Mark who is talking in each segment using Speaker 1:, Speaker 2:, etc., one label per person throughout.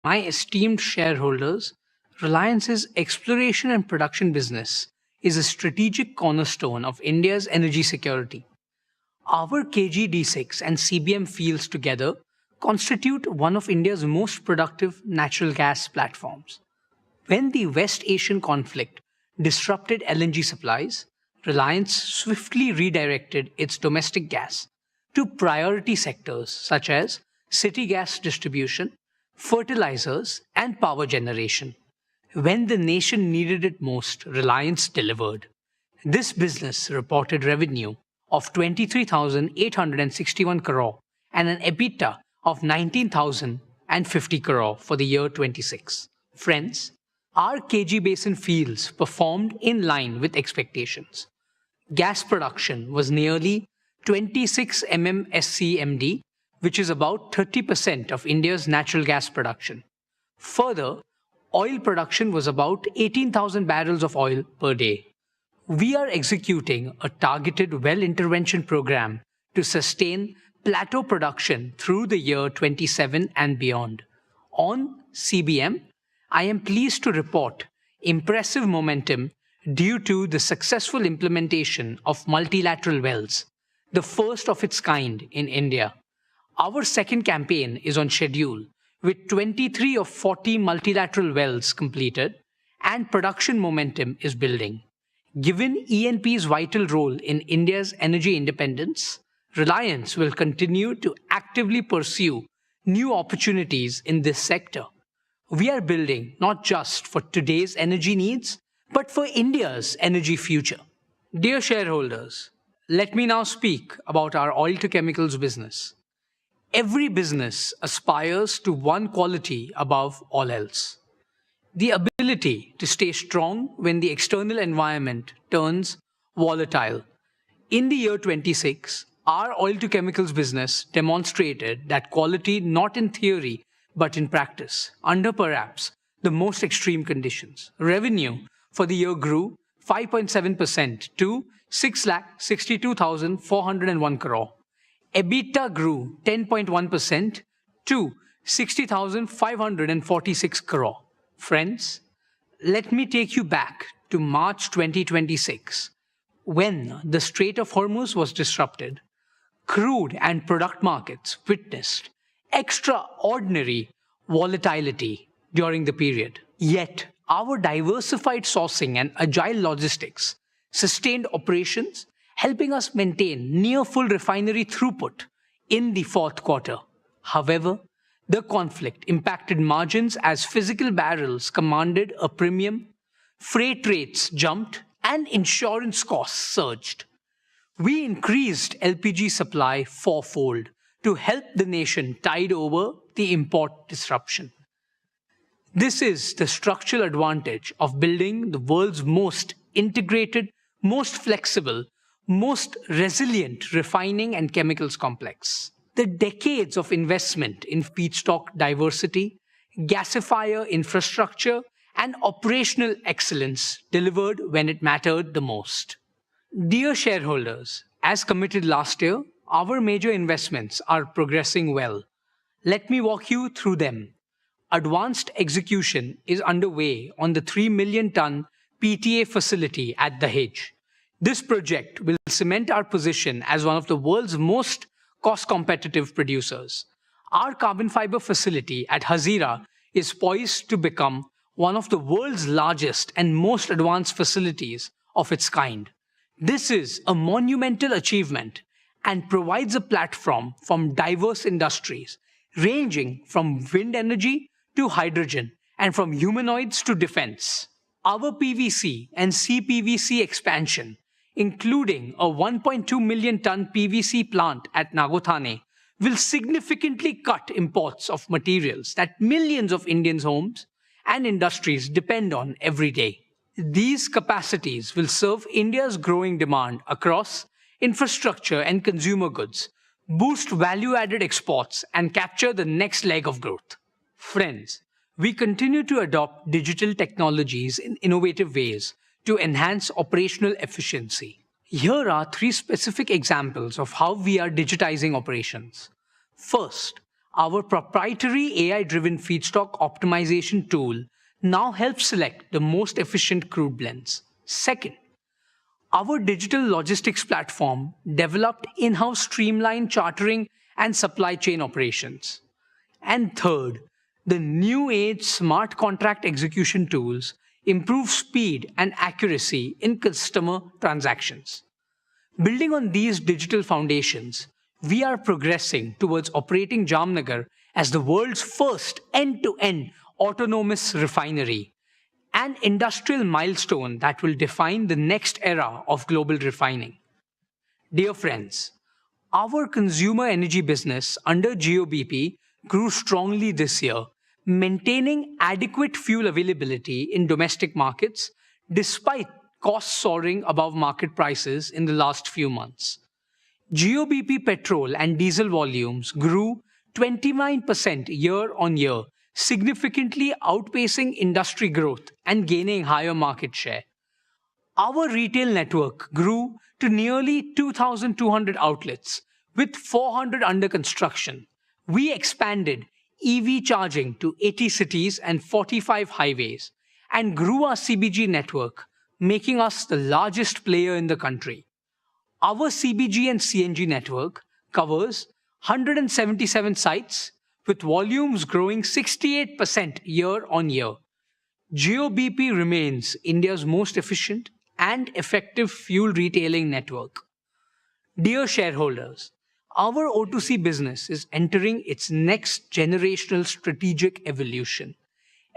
Speaker 1: My esteemed shareholders, Reliance's exploration and production business is a strategic cornerstone of India's energy security. Our KG-D6 and CBM fields together constitute one of India's most productive natural gas platforms. When the West Asian conflict disrupted LNG supplies, Reliance swiftly redirected its domestic gas to priority sectors such as city gas distribution, fertilizers, and power generation. When the nation needed it most, Reliance delivered. This business reported revenue of 23,861 crore and an EBITDA of 19,050 crore for the year 26. Friends, our KG Basin fields performed in line with expectations. Gas production was nearly 26 MMSCMD, which is about 30% of India's natural gas production. Further, oil production was about 18,000 barrels of oil per day. We are executing a targeted well intervention program to sustain plateau production through the year 27 and beyond. On CBM, I am pleased to report impressive momentum due to the successful implementation of multilateral wells, the first of its kind in India. Our second campaign is on schedule with 23 of 40 multilateral wells completed and production momentum is building. Given ENP's vital role in India's energy independence, Reliance will continue to actively pursue new opportunities in this sector. We are building not just for today's energy needs, but for India's energy future. Dear shareholders, let me now speak about our oil to chemicals business. Every business aspires to one quality above all else: the ability to stay strong when the external environment turns volatile. In the year 26, our oil to chemicals business demonstrated that quality not in theory but in practice, under perhaps the most extreme conditions. Revenue for the year grew 5.7% to 6,62,401 crore. EBITDA grew 10.1% to 60,546 crore. Friends, let me take you back to March 2026, when the Strait of Hormuz was disrupted. Crude and product markets witnessed extraordinary volatility during the period. Yet, our diversified sourcing and agile logistics sustained operations, helping us maintain near full refinery throughput in the fourth quarter. However, the conflict impacted margins as physical barrels commanded a premium, freight rates jumped, and insurance costs surged. We increased LPG supply fourfold to help the nation tide over the import disruption. This is the structural advantage of building the world's most integrated, most flexible, most resilient refining and chemicals complex. The decades of investment in feedstock diversity, gasifier infrastructure, and operational excellence delivered when it mattered the most. Dear shareholders, as committed last year, our major investments are progressing well. Let me walk you through them. Advanced execution is underway on the 3 million ton PTA facility at Dahej. This project will cement our position as one of the world's most cost-competitive producers. Our carbon fiber facility at Hazira is poised to become one of the world's largest and most advanced facilities of its kind. This is a monumental achievement and provides a platform from diverse industries, ranging from wind energy to hydrogen and from humanoids to defense. Our PVC and CPVC expansion, including a 1.2 million ton PVC plant at Nagothane, will significantly cut imports of materials that millions of Indian homes and industries depend on every day. These capacities will serve India's growing demand across infrastructure and consumer goods, boost value-added exports, and capture the next leg of growth. Friends, we continue to adopt digital technologies in innovative ways to enhance operational efficiency. Here are 3 specific examples of how we are digitizing operations. First, Our proprietary AI-driven feedstock optimization tool now helps select the most efficient crude blends. Second, our digital logistics platform developed in-house streamlined chartering and supply chain operations. And third, the new age smart contract execution tools improve speed and accuracy in customer transactions. Building on these digital foundations, we are progressing towards operating Jamnagar as the world's first end-to-end autonomous refinery, an industrial milestone that will define the next era of global refining. Dear friends, our consumer energy business under GOBP grew strongly this year, maintaining adequate fuel availability in domestic markets despite costs soaring above market prices in the last few months. GOBP petrol and diesel volumes grew 29% year on year, significantly outpacing industry growth and gaining higher market share. Our retail network grew to nearly 2,200 outlets, with 400 under construction. We expanded EV charging to 80 cities and 45 highways and grew our CBG network, making us the largest player in the country. Our CBG and CNG network covers 177 sites, with volumes growing 68% year on year. GOBP remains India's most efficient and effective fuel retailing network. Dear shareholders, our O2C business is entering its next generational strategic evolution.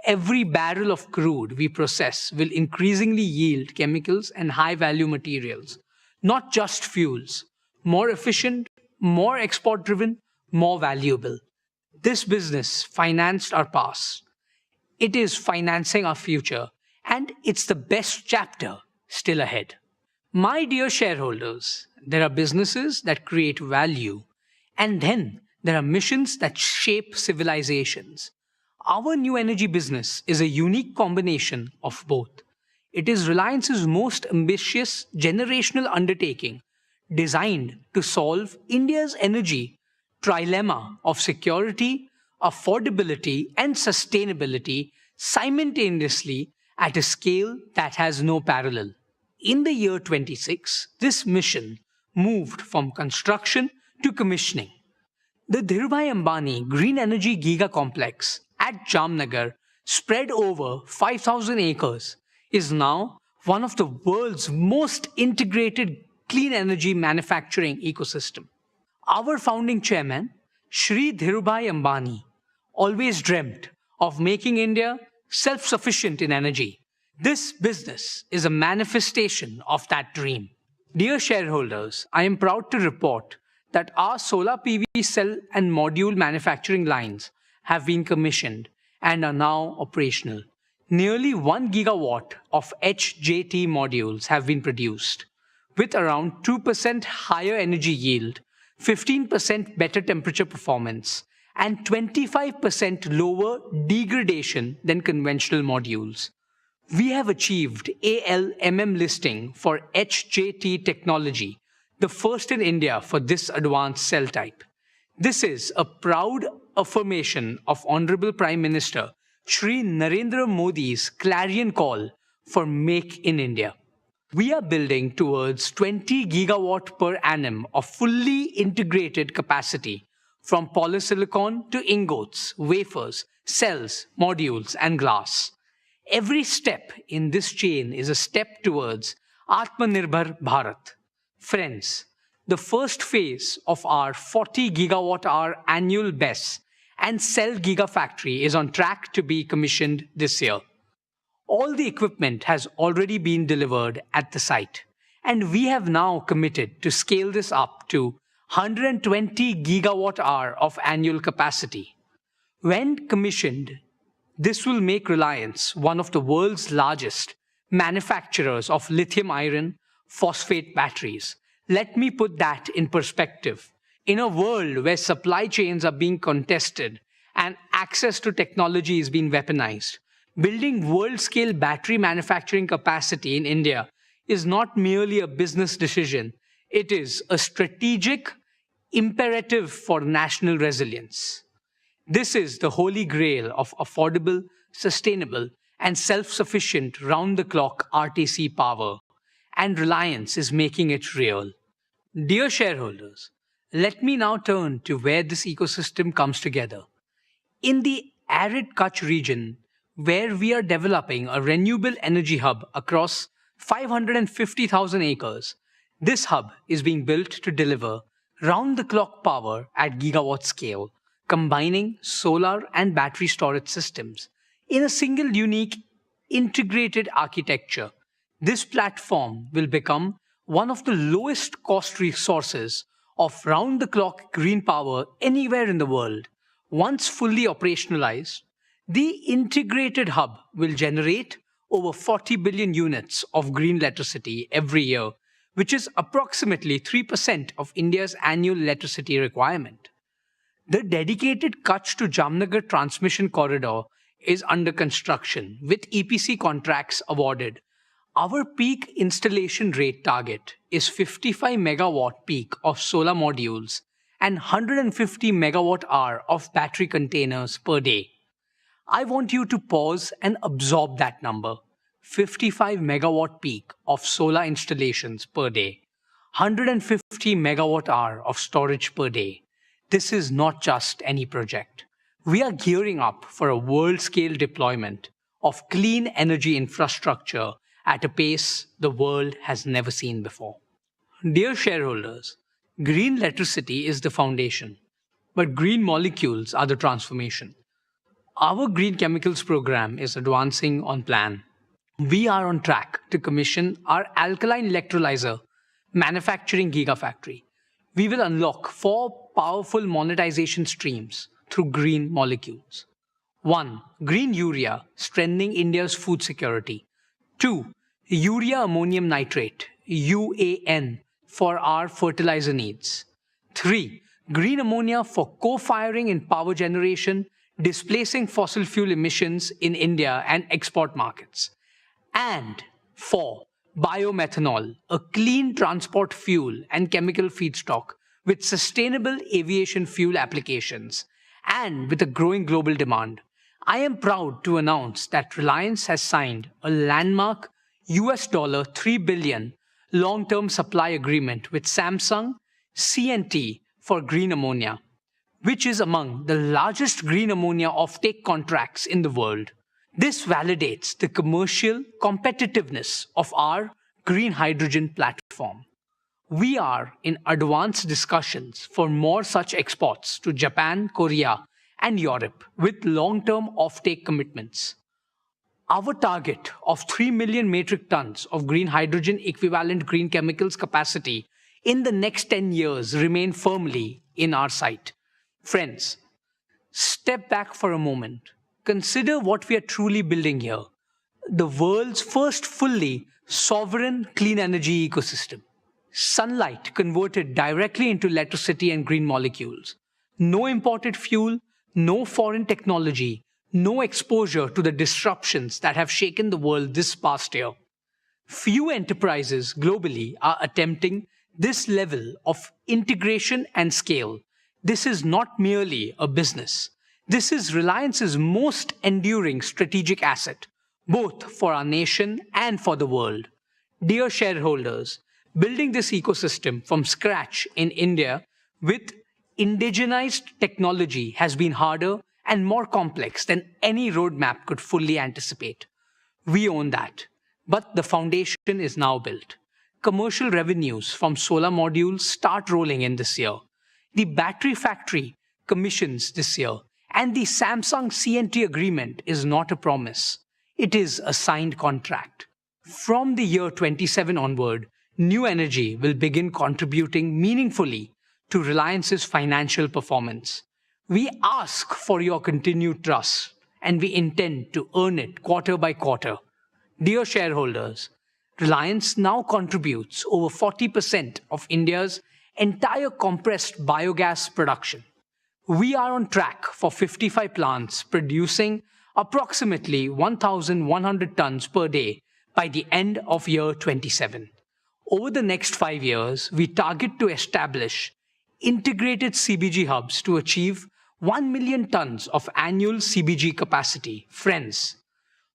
Speaker 1: Every barrel of crude we process will increasingly yield chemicals and high-value materials, not just fuels. More efficient, more export-driven, more valuable. This business financed our past. It is financing our future, and it's the best chapter still ahead. My dear shareholders, there are businesses that create value, and then there are missions that shape civilizations. Our new energy business is a unique combination of both. It is Reliance's most ambitious generational undertaking, designed to solve India's energy trilemma of security, affordability, and sustainability simultaneously at a scale that has no parallel. In the year 26, this mission moved from construction to commissioning. The Dhirubhai Ambani Green Energy Giga Complex at Jamnagar, spread over 5,000 acres, is now one of the world's most integrated clean energy manufacturing ecosystem. Our founding chairman, Shri Dhirubhai Ambani, always dreamt of making India self-sufficient in energy. This business is a manifestation of that dream. Dear shareholders, I am proud to report that our solar PV cell and module manufacturing lines have been commissioned and are now operational. Nearly 1 gigawatt of HJT modules have been produced, with around 2% higher energy yield, 15% better temperature performance, and 25% lower degradation than conventional modules. We have achieved ALMM listing for HJT technology, the first in India for this advanced cell type. This is a proud affirmation of Honorable Prime Minister Shri Narendra Modi's clarion call for Make in India. We are building towards 20 gigawatt per annum of fully integrated capacity, from polysilicon to ingots, wafers, cells, modules, and glass. Every step in this chain is a step towards Atmanirbhar Bharat. Friends, the first phase of our 40 gigawatt-hour annual BESS and cell gigafactory is on track to be commissioned this year. All the equipment has already been delivered at the site, and we have now committed to scale this up to 120 gigawatt-hour of annual capacity. When commissioned, this will make Reliance one of the world's largest manufacturers of lithium iron phosphate batteries. Let me put that in perspective. In a world where supply chains are being contested and access to technology is being weaponized, building world-scale battery manufacturing capacity in India is not merely a business decision. It is a strategic imperative for national resilience. This is the holy grail of affordable, sustainable, and self-sufficient round-the-clock RTC power, and Reliance is making it real. Dear shareholders, let me now turn to where this ecosystem comes together. In the arid Kutch region, where we are developing a renewable energy hub across 550,000 acres, this hub is being built to deliver round-the-clock power at gigawatt scale, combining solar and battery storage systems in a single unique integrated architecture. This platform will become one of the lowest cost resources of round-the-clock green power anywhere in the world. Once fully operationalized, the integrated hub will generate over 40 billion units of green electricity every year, which is approximately 3% of India's annual electricity requirement. The dedicated Kutch to Jamnagar transmission corridor is under construction, with EPC contracts awarded. Our peak installation rate target is 55 megawatt peak of solar modules and 150 megawatt hour of battery containers per day. I want you to pause and absorb that number. 55 megawatt peak of solar installations per day, 150 megawatt hour of storage per day. This is not just any project. We are gearing up for a world-scale deployment of clean energy infrastructure at a pace the world has never seen before. Dear shareholders, green electricity is the foundation, but green molecules are the transformation. Our green chemicals program is advancing on plan. We are on track to commission our alkaline electrolyzer manufacturing gigafactory. We will unlock 4 powerful monetization streams through green molecules. 1. Green urea, strengthening India's food security. 2. Urea ammonium nitrate, UAN, for our fertilizer needs. 3. Green ammonia for co-firing in power generation, displacing fossil fuel emissions in India and export markets. And 4. Biomethanol, a clean transport fuel and chemical feedstock with sustainable aviation fuel applications and with a growing global demand. I am proud to announce that Reliance has signed a landmark $3 billion long-term supply agreement with Samsung C&T for green ammonia, which is among the largest green ammonia offtake contracts in the world. This validates the commercial competitiveness of our green hydrogen platform. We are in advanced discussions for more such exports to Japan, Korea, and Europe with long-term offtake commitments. Our target of 3 million metric tons of green hydrogen equivalent green chemicals capacity in the next 10 years remain firmly in our sight. Friends, step back for a moment. Consider what we are truly building here. The world's first fully sovereign clean energy ecosystem. Sunlight converted directly into electricity and green molecules. No imported fuel, no foreign technology, no exposure to the disruptions that have shaken the world this past year. Few enterprises globally are attempting this level of integration and scale. This is not merely a business. This is Reliance's most enduring strategic asset, both for our nation and for the world. Dear shareholders, building this ecosystem from scratch in India with indigenized technology has been harder and more complex than any roadmap could fully anticipate. We own that. But the foundation is now built. Commercial revenues from solar modules start rolling in this year. The battery factory commissions this year. And the Samsung C&T agreement is not a promise. It is a signed contract. From the year 27 onward, new energy will begin contributing meaningfully to Reliance's financial performance. We ask for your continued trust, and we intend to earn it quarter by quarter. Dear shareholders, Reliance now contributes over 40% of India's entire compressed biogas production. We are on track for 55 plants producing approximately 1,100 tons per day by the end of year 27. Over the next 5 years, we target to establish integrated CBG hubs to achieve 1 million tons of annual CBG capacity. Friends,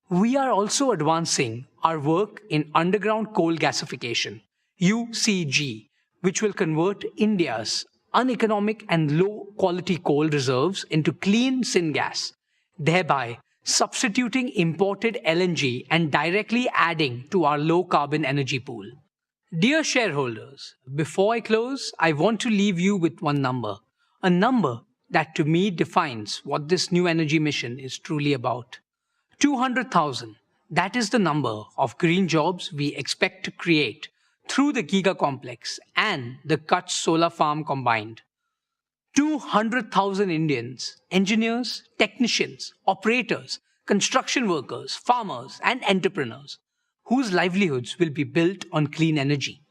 Speaker 1: we are also advancing our work in underground coal gasification, UCG, which will convert India's uneconomic and low quality coal reserves into clean syngas, thereby substituting imported LNG and directly adding to our low carbon energy pool. Dear shareholders, before I close, I want to leave you with one number, a number that to me defines what this new energy mission is truly about. 200,000. That is the number of green jobs we expect to create through the Giga Complex and the Kutch solar farm combined. 200,000 Indians, engineers, technicians, operators, construction workers, farmers, and entrepreneurs whose livelihoods will be built on clean energy.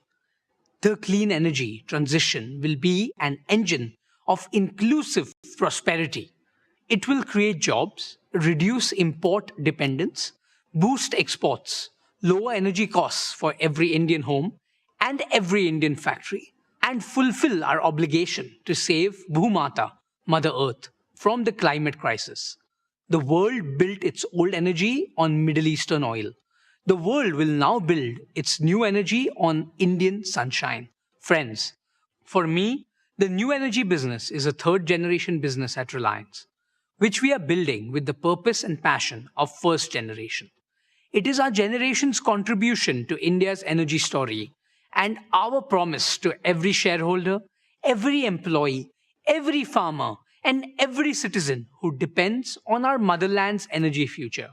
Speaker 1: The clean energy transition will be an engine of inclusive prosperity. It will create jobs, reduce import dependence, boost exports, lower energy costs for every Indian home and every Indian factory, and fulfill our obligation to save Bhumata, Mother Earth, from the climate crisis. The world built its old energy on Middle Eastern oil. The world will now build its new energy on Indian sunshine. Friends, for me, the new energy business is a third generation business at Reliance, which we are building with the purpose and passion of first generation. It is our generation's contribution to India's energy story and our promise to every shareholder, every employee, every farmer, and every citizen who depends on our motherland's energy future.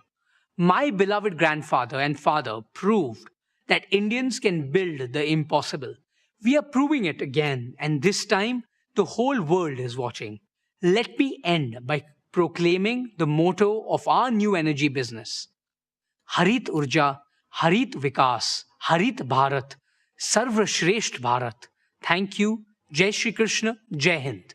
Speaker 1: My beloved grandfather and father proved that Indians can build the impossible. We are proving it again, and this time the whole world is watching. Let me end by proclaiming the motto of our new energy business. Harit Urja, Harit Vikas, Harit Bharat, Sarvashresht Bharat. Thank you. Jai Shri Krishna, Jai Hind.